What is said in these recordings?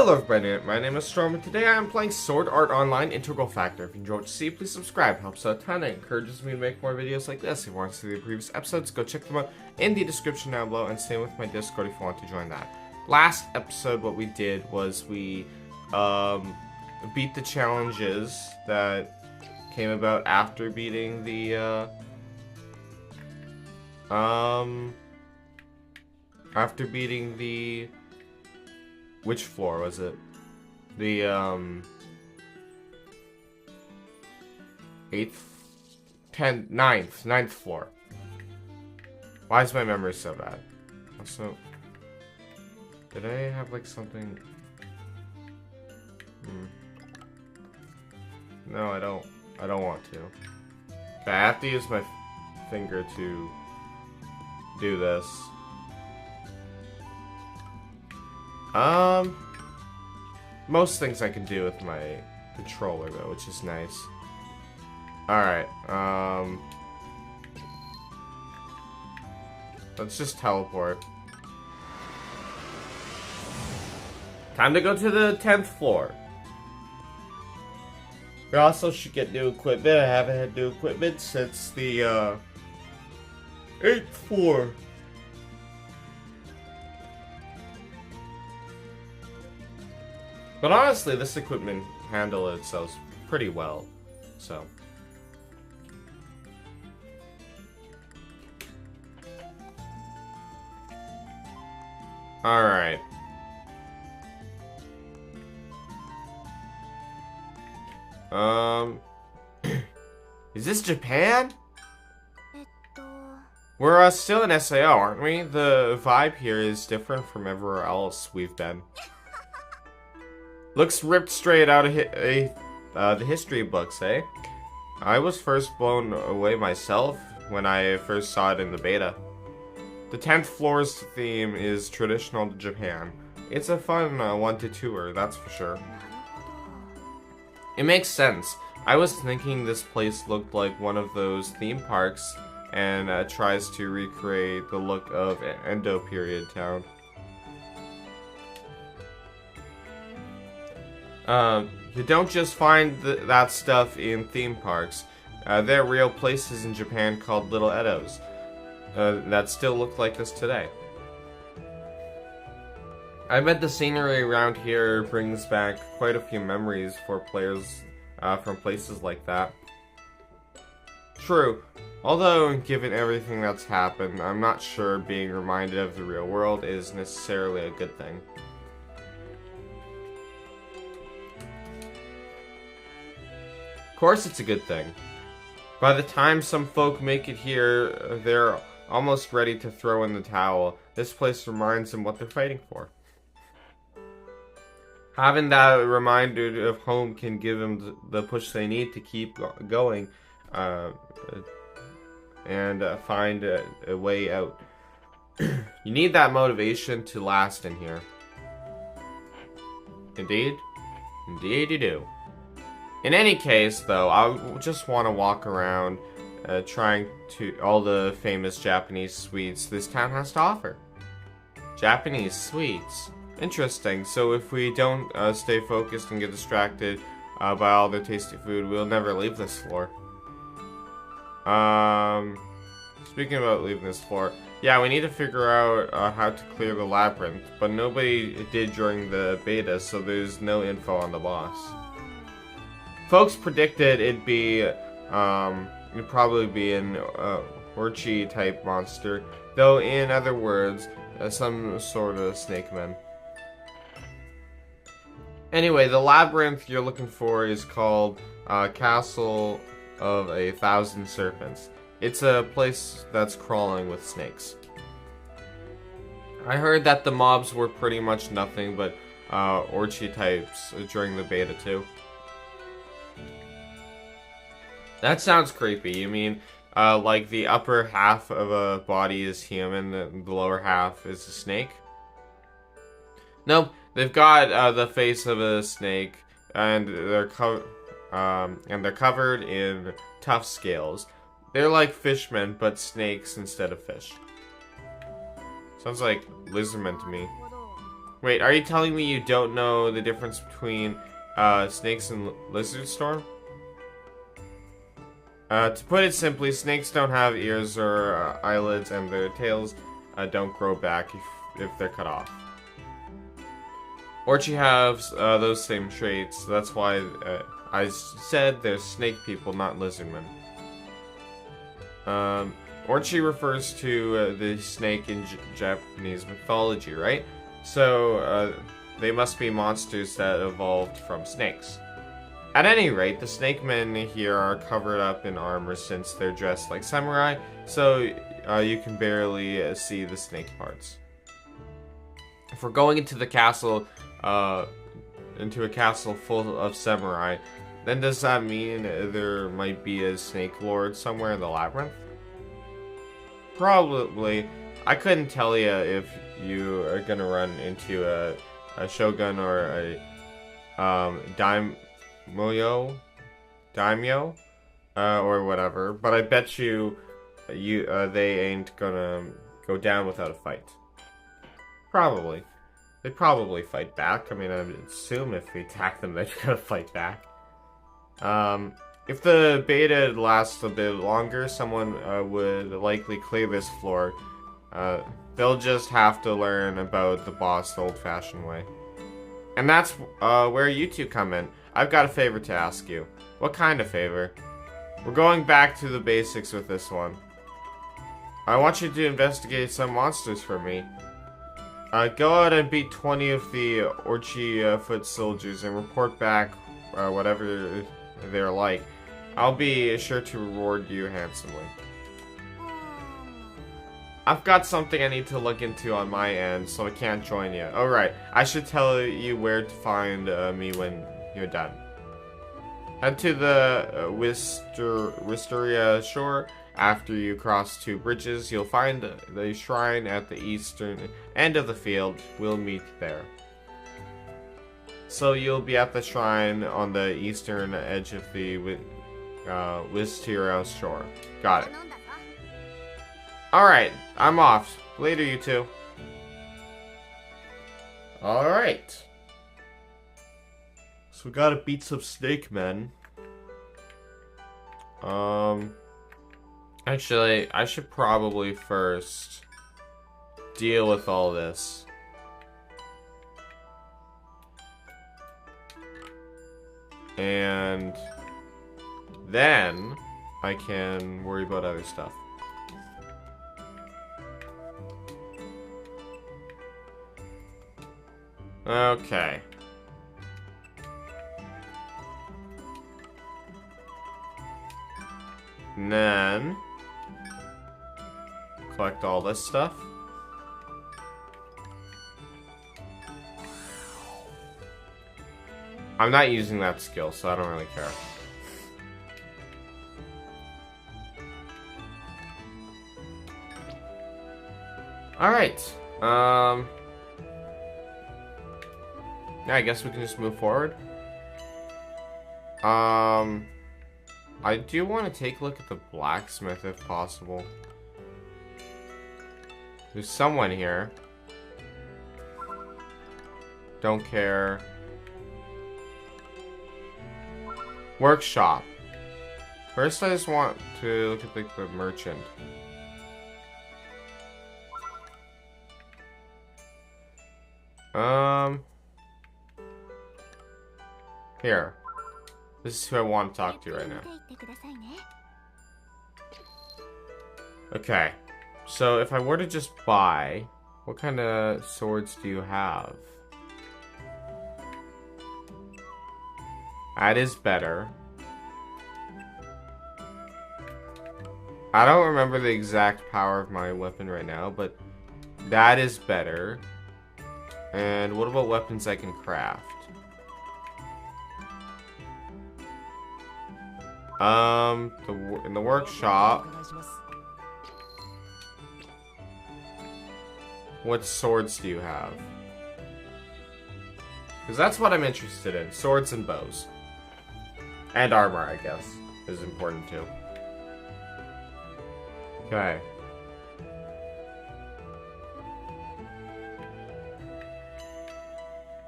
Hello everybody, my name is Storm, and today I am playing Sword Art Online Integral Factor. If you enjoyed what you see, please subscribe, helps out a ton, it encourages me to make more videos like this. If you want to see the previous episodes, go check them out in the description down below, and same with my Discord if you want to join that. Last episode, what we did was we beat the challenges that came about after beating the which floor was it? The, 9th floor. Why is my memory so bad? Also, did I have, like, something? No, I don't want to. I have to use my finger to do this. Most things I can do with my controller though, which is nice. Alright, let's just teleport. Time to go to the 10th floor. We also should get new equipment. I haven't had new equipment since the 8th floor. But honestly, this equipment handles itself pretty well, so. Alright. Is this Japan? We're still in SAO, aren't we? The vibe here is different from everywhere else we've been. Looks ripped straight out of the history books, eh? I was first blown away myself when I first saw it in the beta. The 10th floor's theme is traditional to Japan. It's a fun one to tour, that's for sure. It makes sense. I was thinking this place looked like one of those theme parks and tries to recreate the look of Endo period town. You don't just find that stuff in theme parks. There are real places in Japan called Little Edos that still look like this today. I bet the scenery around here brings back quite a few memories for players from places like that. True, although given everything that's happened, I'm not sure being reminded of the real world is necessarily a good thing. Of course it's a good thing. By the time some folk make it here, they're almost ready to throw in the towel. This place reminds them what they're fighting for. Having that reminder of home can give them the push they need to keep going and find a way out. You need that motivation to last in here. Indeed. Indeed you do. In any case, though, I just want to walk around trying to all the famous Japanese sweets this town has to offer. Japanese sweets. Interesting. So if we don't stay focused and get distracted by all the tasty food, we'll never leave this floor. Speaking about leaving this floor, yeah, we need to figure out how to clear the labyrinth, but nobody did during the beta, so there's no info on the boss. Folks predicted it'd probably be an Orchi type monster, though in other words, some sort of snake man. Anyway, the labyrinth you're looking for is called Castle of 1,000 Serpents. It's a place that's crawling with snakes. I heard that the mobs were pretty much nothing but Orchi types during the beta too. That sounds creepy. You mean, like the upper half of a body is human, and the lower half is a snake? Nope, they've got the face of a snake, and they're covered in tough scales. They're like fishmen, but snakes instead of fish. Sounds like lizardmen to me. Wait, are you telling me you don't know the difference between snakes and lizard storm? To put it simply, snakes don't have ears or eyelids, and their tails don't grow back if they're cut off. Orchi has those same traits, so that's why I said they're snake people, not lizardmen. Orchi refers to the snake in Japanese mythology, right? So they must be monsters that evolved from snakes. At any rate, the snake men here are covered up in armor since they're dressed like samurai, so you can barely see the snake parts. If we're going into the castle, into a castle full of samurai, then does that mean there might be a snake lord somewhere in the labyrinth? Probably. I couldn't tell you if you are gonna run into a shogun or a daimyo, or whatever. But I bet you, they ain't gonna go down without a fight. Probably. They'd probably fight back. I mean, I would assume if we attack them, they're gonna fight back. If the beta lasts a bit longer, someone would likely clear this floor. They'll just have to learn about the boss the old-fashioned way. And that's where you two come in. I've got a favor to ask you. What kind of favor? We're going back to the basics with this one. I want you to investigate some monsters for me. Go out and beat 20 of the Orchi foot soldiers and report back whatever they're like. I'll be sure to reward you handsomely. I've got something I need to look into on my end, so I can't join you. Oh right, I should tell you where to find me when you're done. Head to the Wisteria shore. After you cross 2 bridges, you'll find the shrine at the eastern end of the field. We'll meet there. So you'll be at the shrine on the eastern edge of the Wisteria shore. Got it. Alright, I'm off. Later, you two. Alright. So we gotta beat some snake men. Actually, I should probably first deal with all this. And then I can worry about other stuff. Okay. And then collect all this stuff. I'm not using that skill, so I don't really care. Alright. Yeah, I guess we can just move forward. I do want to take a look at the blacksmith if possible. There's someone here. Don't care. Workshop. First, I just want to look at the merchant. Here. This is who I want to talk to right now. Okay. So if I were to just buy, what kind of swords do you have? That is better. I don't remember the exact power of my weapon right now, but that is better. And what about weapons I can craft? In the workshop. What swords do you have? Because that's what I'm interested in. Swords and bows. And armor, I guess, is important too. Okay.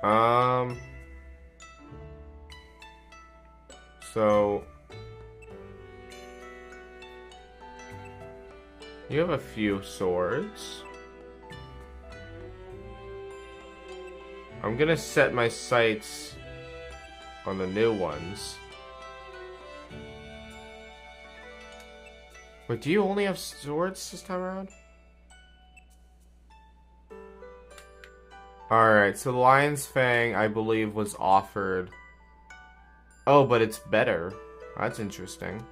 Um. So you have a few swords. I'm gonna set my sights on the new ones. Wait, do you only have swords this time around? Alright, so the Lion's Fang, I believe, was offered. Oh, but it's better. That's interesting.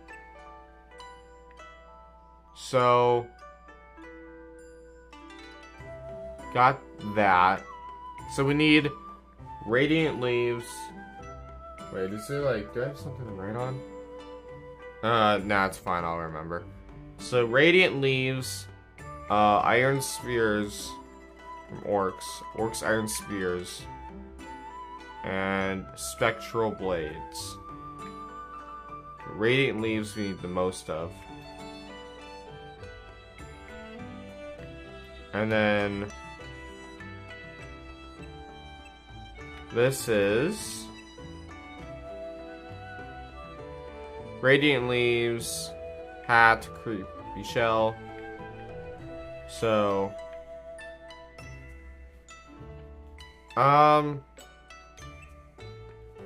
So, got that. So we need Radiant Leaves. Wait, is there like, do I have something to write on? Nah, it's fine, I'll remember. So Radiant Leaves, Iron Spears from Orcs Iron Spears, and Spectral Blades. Radiant Leaves we need the most of. And then this is Radiant Leaves, Hat, Creepy Shell. So,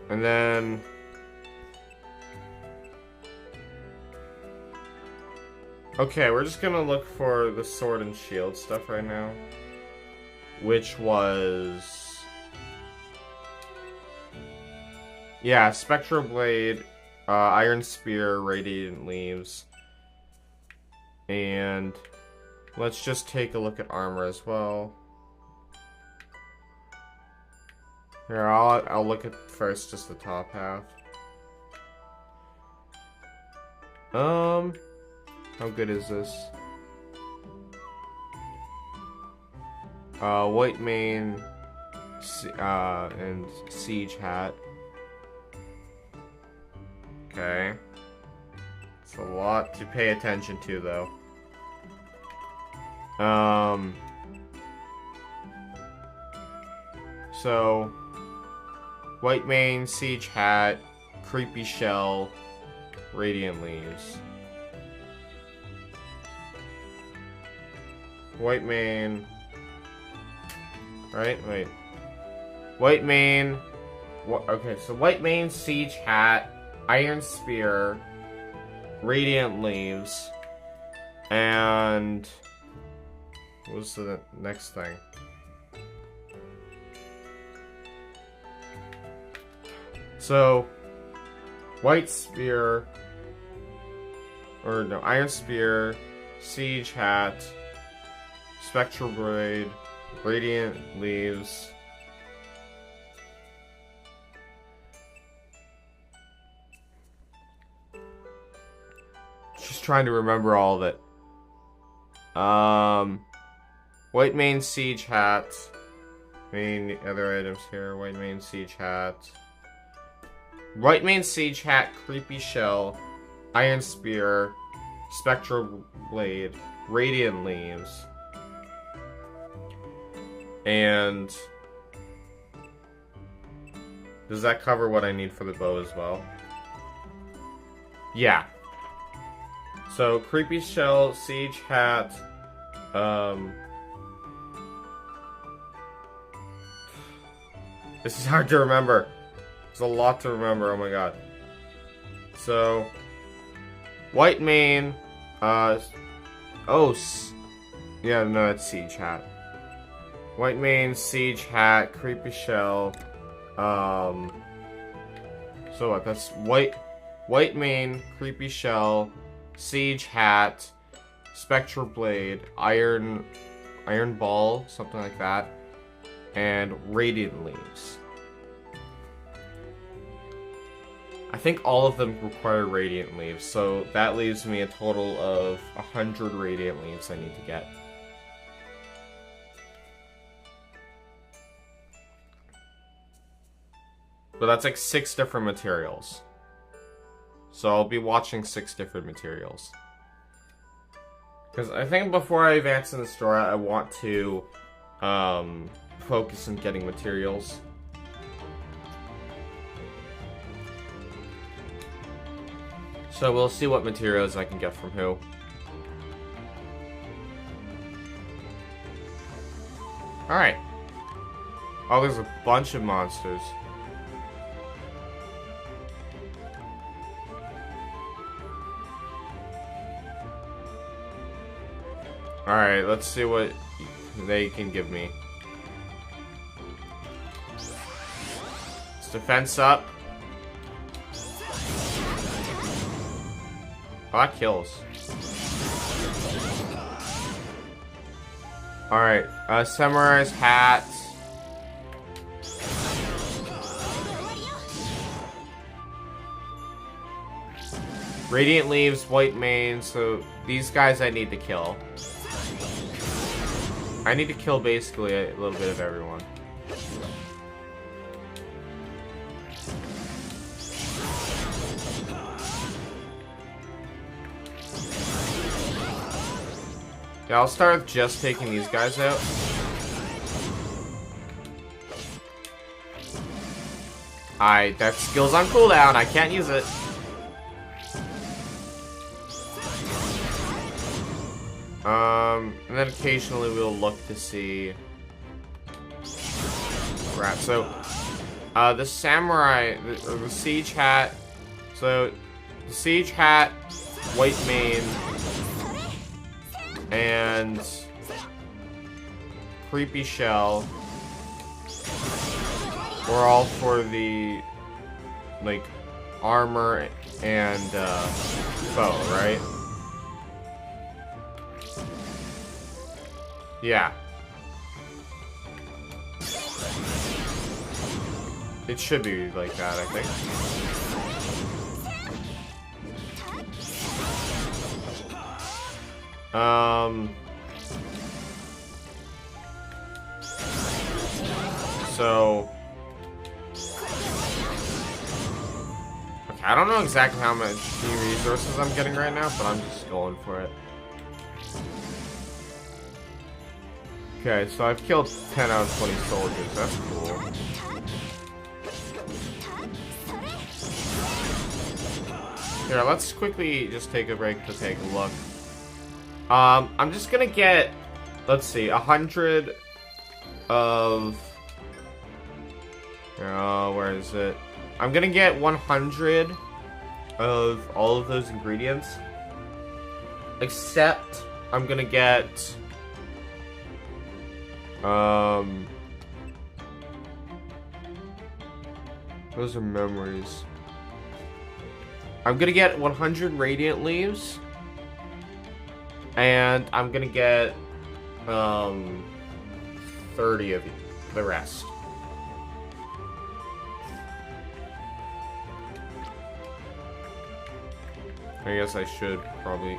and then okay, we're just gonna look for the sword and shield stuff right now, which was, yeah, Spectral Blade, Iron Spear, Radiant Leaves, and let's just take a look at armor as well. Here, I'll look at first just the top half. How good is this? White mane, and siege hat. Okay. It's a lot to pay attention to, though. So, white mane, siege hat, creepy shell, radiant leaves. White mane. Right? Wait. White mane. Okay, so white mane, siege hat, iron spear, radiant leaves, and what's the next thing? So, white spear, or no, iron spear, siege hat, spectral blade, radiant leaves, just trying to remember all of it. White mane, siege hat. Main other items here. White mane, siege hat. White mane, siege hat, creepy shell, iron spear, spectral blade, radiant leaves, and does that cover what I need for the bow as well? Yeah. So creepy shell, siege hat, this is hard to remember. There's a lot to remember, oh my god. So, white mane, yeah, no, it's siege hat. White mane, siege hat, creepy shell, so what, that's white mane, creepy shell, siege hat, spectral blade, iron ball, something like that, and radiant leaves. I think all of them require radiant leaves, so that leaves me a total of 100 radiant leaves I need to get. But that's like 6 different materials. So I'll be watching 6 different materials. Because I think before I advance in the story, I want to focus on getting materials. So we'll see what materials I can get from who. Alright. Oh, there's a bunch of monsters. Alright, let's see what they can give me. Let's defense up. Oh, that kills. Alright, Samurai's hat. Radiant Leaves, White Mane, so these guys I need to kill. I need to kill basically a little bit of everyone. Yeah, I'll start with just taking these guys out. That skill's on cooldown, I can't use it. And then occasionally we'll look to see. Right, so the samurai, the siege hat. So the siege hat, white mane, and creepy shell. We're all for the like armor and bow, right? Yeah. It should be like that, I think. So okay, I don't know exactly how much resources I'm getting right now, but I'm just going for it. Okay, so I've killed 10 out of 20 soldiers. That's cool. Here, let's quickly just take a break to take a look. I'm just gonna get, let's see, 100 of... where is it? I'm gonna get 100 of all of those ingredients. Except, I'm gonna get... those are memories. I'm gonna get 100 radiant leaves. And I'm gonna get 30 of the rest. I guess I should probably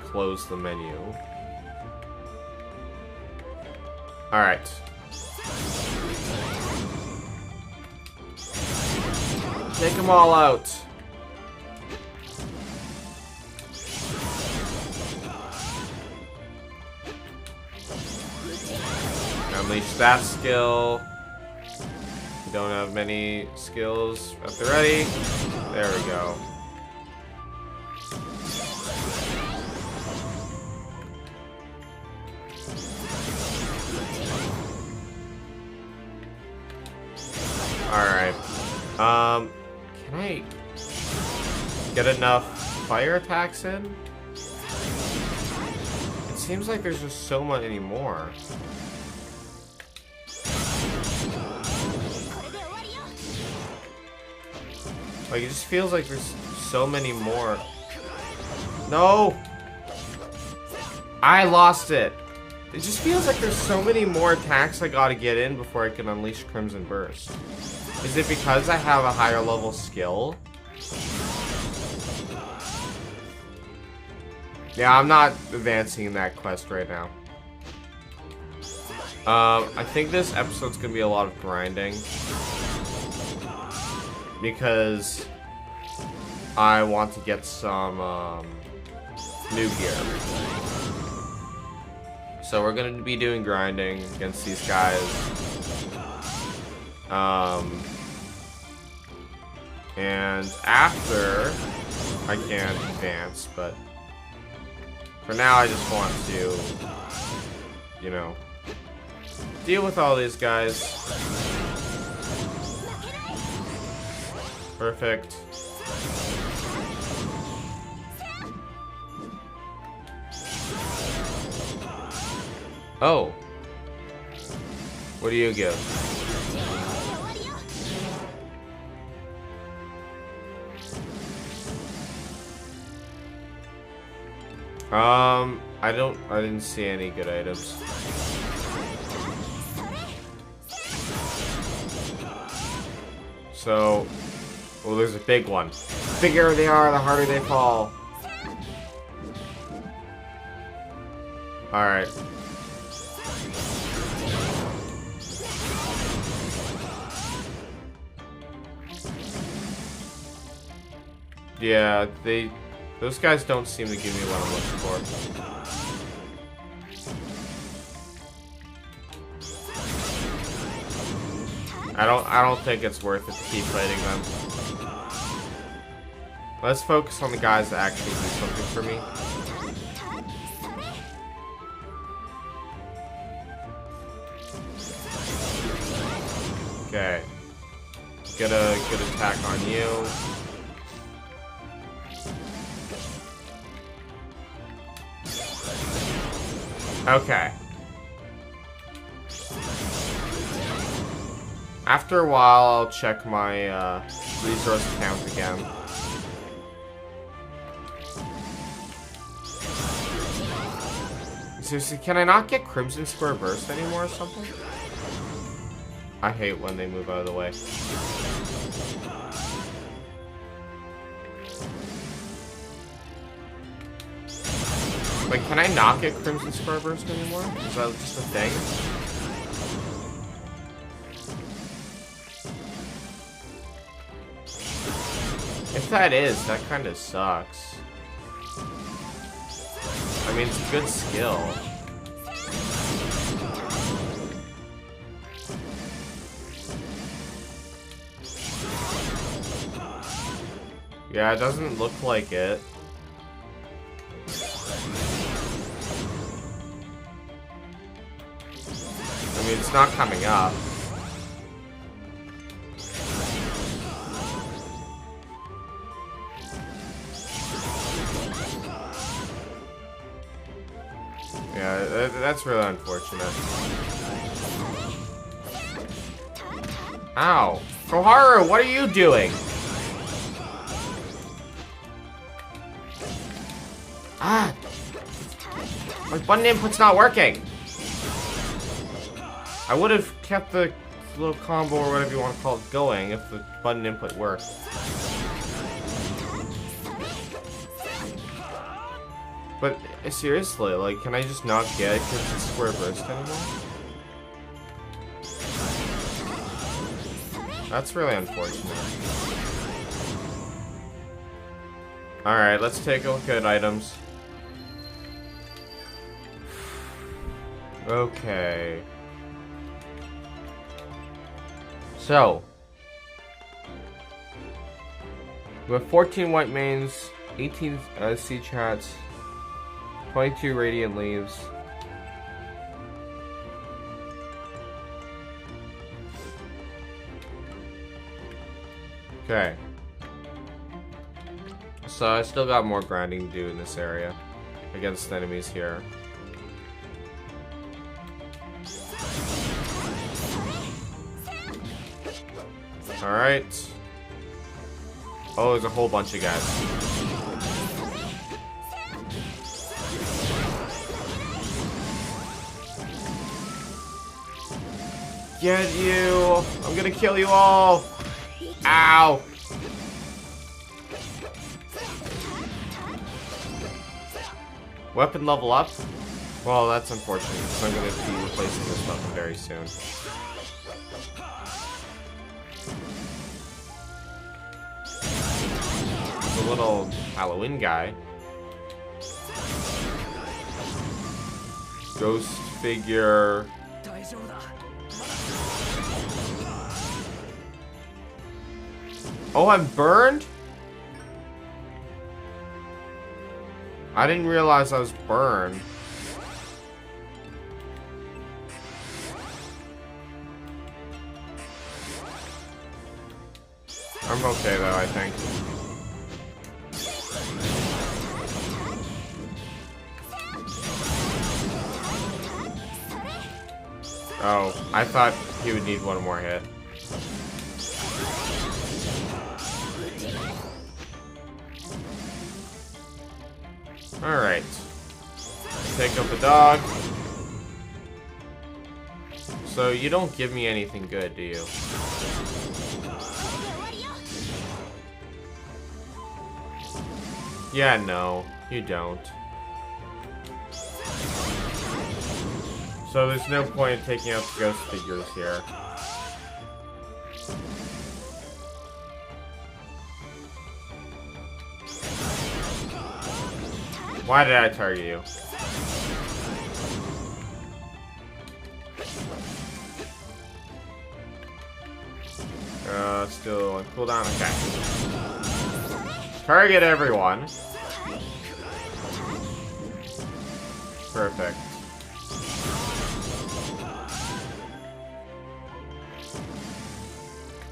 close the menu. Alright. Take them all out. Unleash that skill. We don't have many skills at the ready. There we go. Alright. Can I get enough fire attacks in? It seems like there's just so many more. Like, it just feels like there's so many more. No! I lost it! It just feels like there's so many more attacks I gotta get in before I can unleash Crimson Burst. Is it because I have a higher level skill? Yeah, I'm not advancing in that quest right now. I think this episode's gonna be a lot of grinding. Because I want to get some new gear. So we're gonna be doing grinding against these guys. And after I can advance, but for now I just want to, you know, deal with all these guys. Perfect. Oh. What do you give? I didn't see any good items. So, well, there's a big one. The bigger they are, the harder they fall. Alright. Yeah, those guys don't seem to give me what I'm looking for. I don't think it's worth it to keep fighting them. Let's focus on the guys that actually do something for me. Okay. Get a good attack on you. Okay. After a while, I'll check my resource count again. Seriously, can I not get Crimson Square Burst anymore or something? I hate when they move out of the way. Wait, can I not get Crimson Square Burst anymore? Is that just a thing? If that is, that kind of sucks. I mean, it's a good skill. Yeah, it doesn't look like it. I mean, it's not coming up. Yeah, that's really unfortunate. Ow. Koharu, what are you doing? Ah! My button input's not working! I would have kept the little combo or whatever you want to call it going if the button input worked. But seriously, like, can I just not get Crimson Square Burst anymore? That's really unfortunate. Alright, let's take a look at items. Okay. So. We have 14 white mains, 18 sea chats, 22 radiant leaves. Okay. So I still got more grinding to do in this area against enemies here. Alright. Oh, there's a whole bunch of guys. Get you! I'm gonna kill you all! Ow! Weapon level up? Well, that's unfortunate, because I'm gonna be replacing this weapon very soon. The little Halloween guy. Ghost figure. Oh, I'm burned? I didn't realize I was burned. I'm okay though, I think. Oh, I thought he would need one more hit. Alright. Take up the dog. So you don't give me anything good, do you? Yeah, no, you don't. So there's no point in taking out the ghost figures here. Why did I target you? Still on cooldown, okay. Target everyone. Perfect.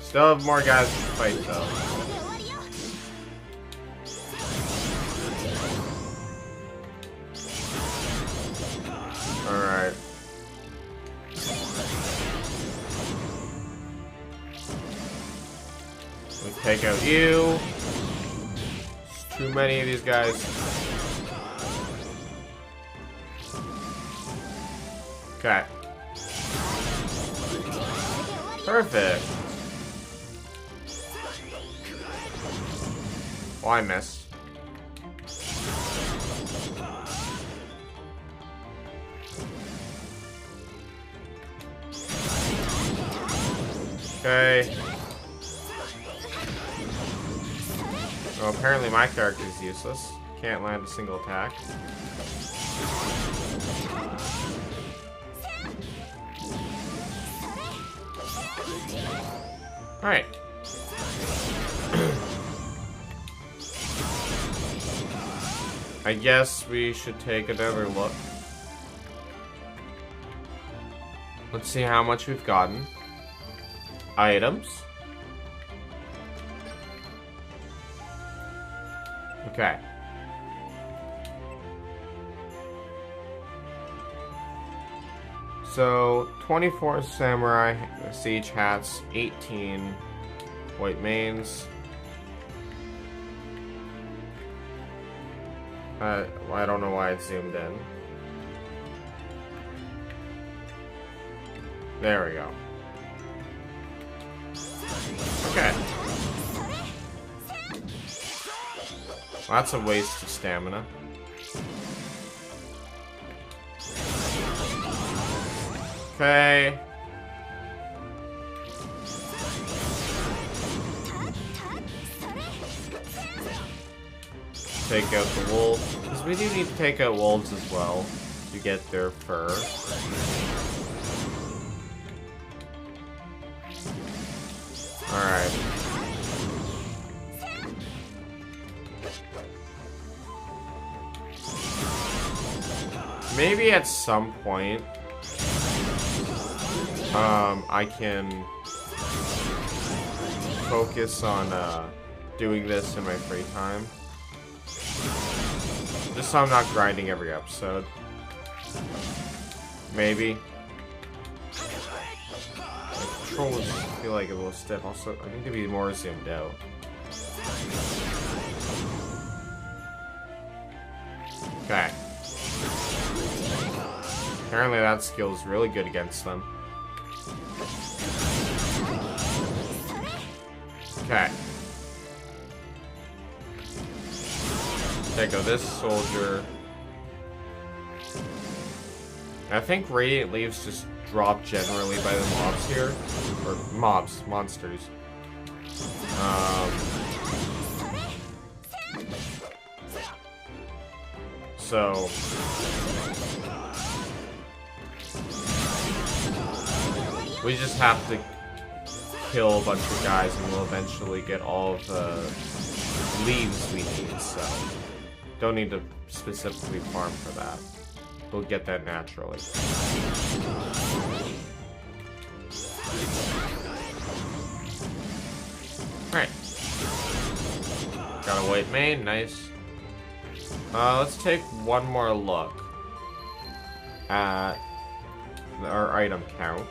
Still have more guys to fight though. Alright. We take out you. There's too many of these guys. Okay. Perfect. Oh, I missed. Okay. Well, apparently my character is useless. Can't land a single attack. Alright. I guess we should take another look. Let's see how much we've gotten. Items. Okay. So, 24 samurai siege hats, 18 white manes. I don't know why it zoomed in. There we go. Okay. Well, that's a waste of stamina. Okay. Take out the wolf. Because we do need to take out wolves as well to get their fur. Alright. Maybe at some point I can focus on doing this in my free time. Just so I'm not grinding every episode. Maybe. My controls feel like a little stiff. Also, I need to be more zoomed out. Okay. Apparently that skill is really good against them. Okay. Take out this soldier. I think radiant leaves just drop generally by the mobs here. Or monsters. So we just have to kill a bunch of guys and we'll eventually get all of the leaves we need, so Don't need to specifically farm for that. We'll get that naturally. Alright. Got a white main, nice. Let's take one more look at our item count.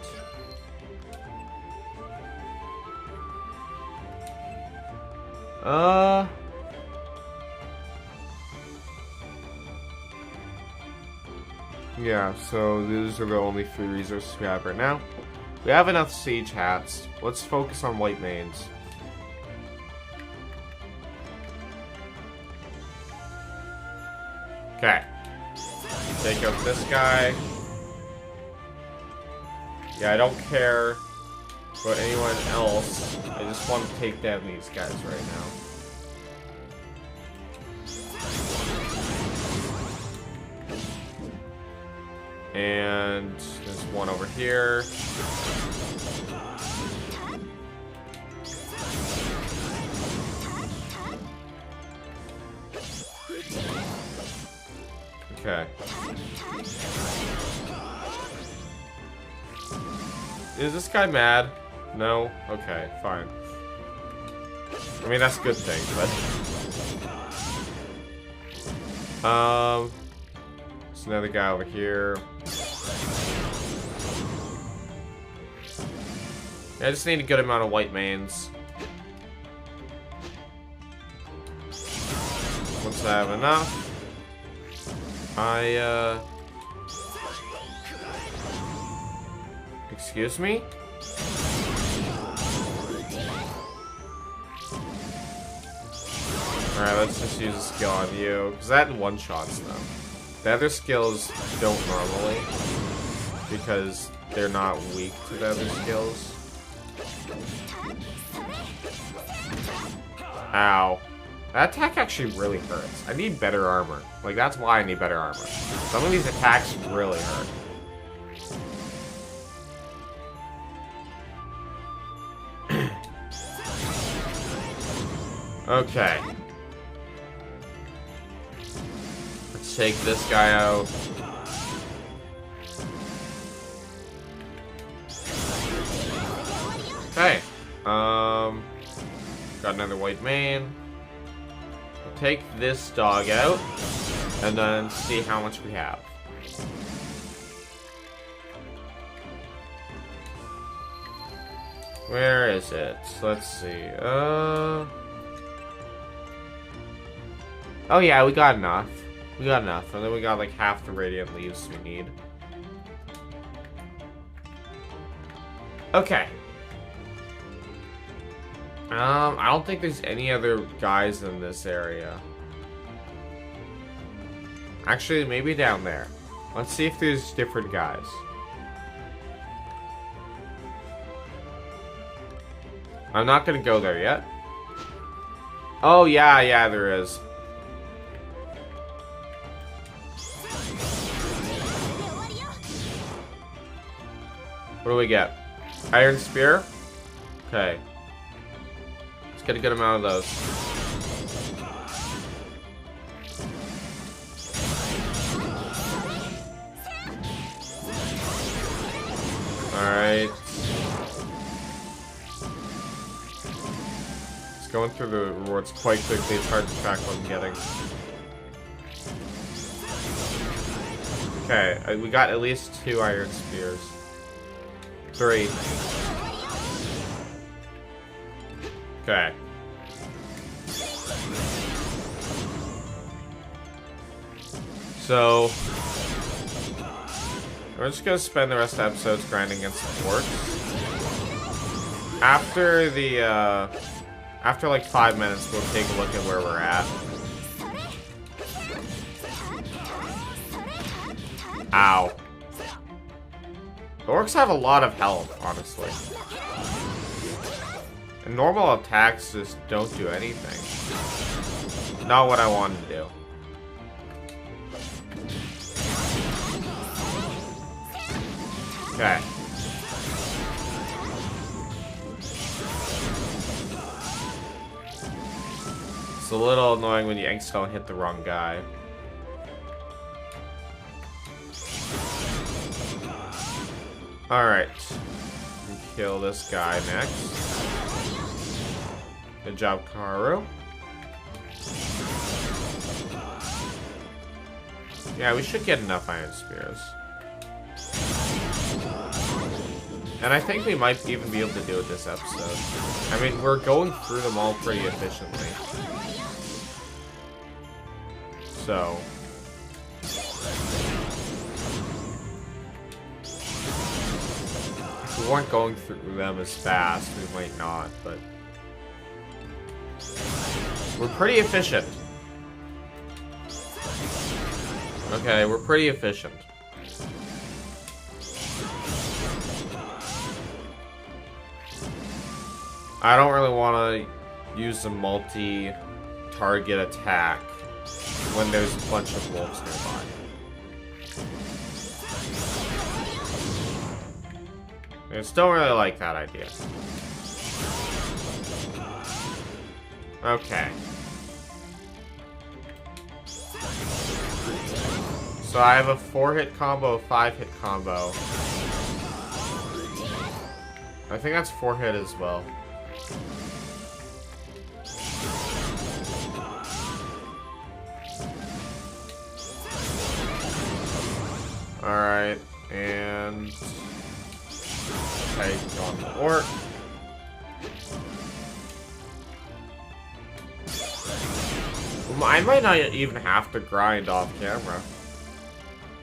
Yeah, so these are the only 3 resources we have right now. We have enough siege hats. Let's focus on white mains. Okay. Take out this guy. Yeah, I don't care about anyone else. I just want to take down these guys right now. And there's one over here. Okay. Is this guy mad? No? Okay, fine. I mean, that's a good thing, but... There's another guy over here. Yeah, I just need a good amount of white mains. Once I have enough, excuse me? Alright, let's just use a skill on you, because that one-shots them. The other skills don't normally, because they're not weak to the other skills. Ow. That attack actually really hurts. I need better armor. Like, that's why I need better armor. Some of these attacks really hurt. Okay. Let's take this guy out. Okay. Got another white main. Take this dog out, and then see how much we have. Where is it? Let's see. Oh yeah, we got enough. We got enough, and then we got like half the radiant leaves we need. Okay. I don't think there's any other guys in this area. Actually, maybe down there. Let's see if there's different guys. I'm not gonna go there yet. Oh, yeah, there is. What do we get? Iron Spear? Okay. Let's get a good amount of those. Alright. It's going through the rewards quite quickly. It's hard to track what I'm getting. Okay, we got at least 2 Iron Spears. 3. Okay. So we're just gonna spend the rest of the episodes grinding against support. After the after like 5 minutes, we'll take a look at where we're at. Ow. The orcs have a lot of health, honestly. And normal attacks just don't do anything. Not what I wanted to do. Okay. It's a little annoying when you accidentally hit the wrong guy. Alright. Kill this guy next. Good job, Karu. Yeah, we should get enough Iron Spears. And I think we might even be able to do it this episode. I mean, we're going through them all pretty efficiently. So... if we weren't going through them as fast, we might not, but... we're pretty efficient. Okay, we're pretty efficient. I don't really want to use a multi-target attack when there's a bunch of wolves nearby. I just don't really like that idea. Okay. So I have a 4-hit combo, a 5-hit combo. I think that's 4-hit as well. Alright, and... okay, go on the orc. I might not even have to grind off camera.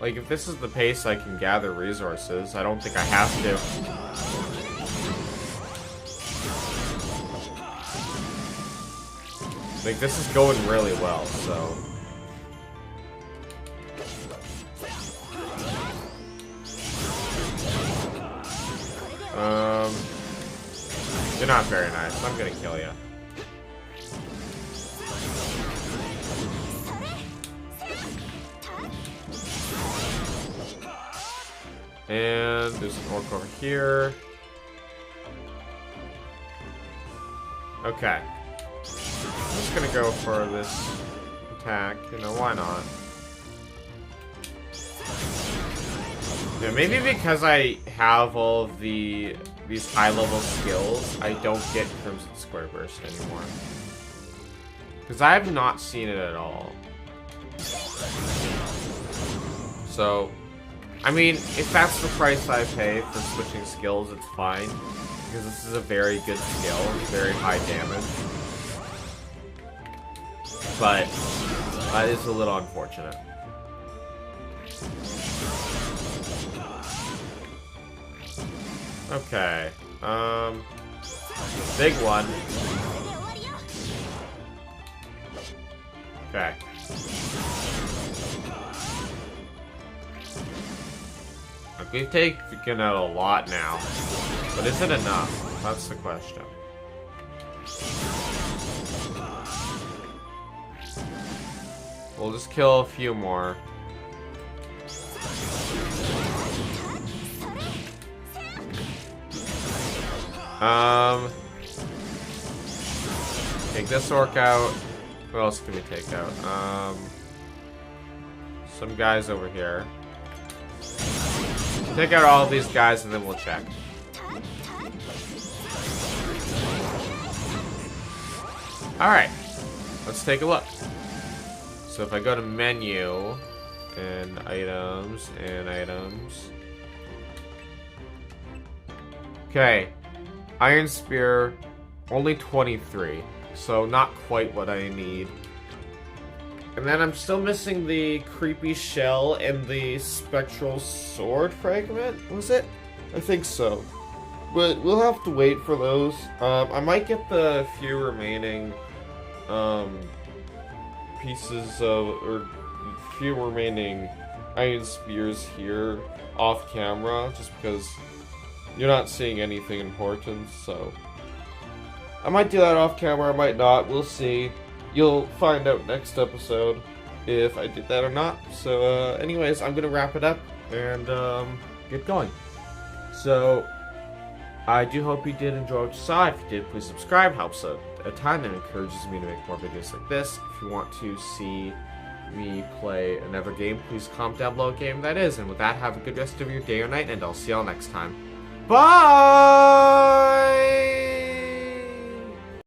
Like, if this is the pace I can gather resources, I don't think I have to. Like, this is going really well, so... you're not very nice. I'm gonna kill you. And there's an orc over here. Okay. I'm just gonna go for this attack. You know, why not? Yeah, maybe because I have all of these high-level skills, I don't get Crimson Square Burst anymore. Because I have not seen it at all. So, I mean, if that's the price I pay for switching skills, it's fine. Because this is a very good skill, it's very high damage. But, that is a little unfortunate. Okay, big one. Okay. We've taken out a lot now, but is it enough? That's the question. We'll just kill a few more. Take this orc out. What else can we take out? Some guys over here. Take out all of these guys and then we'll check. Alright. Let's take a look. So if I go to menu and items and items. Okay. Iron Spear, only 23. So not quite what I need. And then I'm still missing the creepy shell and the spectral sword fragment, was it? I think so. But we'll have to wait for those. I might get the few remaining pieces of, or few remaining Iron Spears here off camera, just because you're not seeing anything important, so I might do that off camera, I might not, we'll see. You'll find out next episode if I did that or not. So, anyways, I'm gonna wrap it up and get going. So, I do hope you did enjoy what you saw. If you did, please subscribe, helps out a ton and encourages me to make more videos like this. If you want to see me play another game, please comment down below what game that is. And with that, have a good rest of your day or night, and I'll see y'all next time. Bye!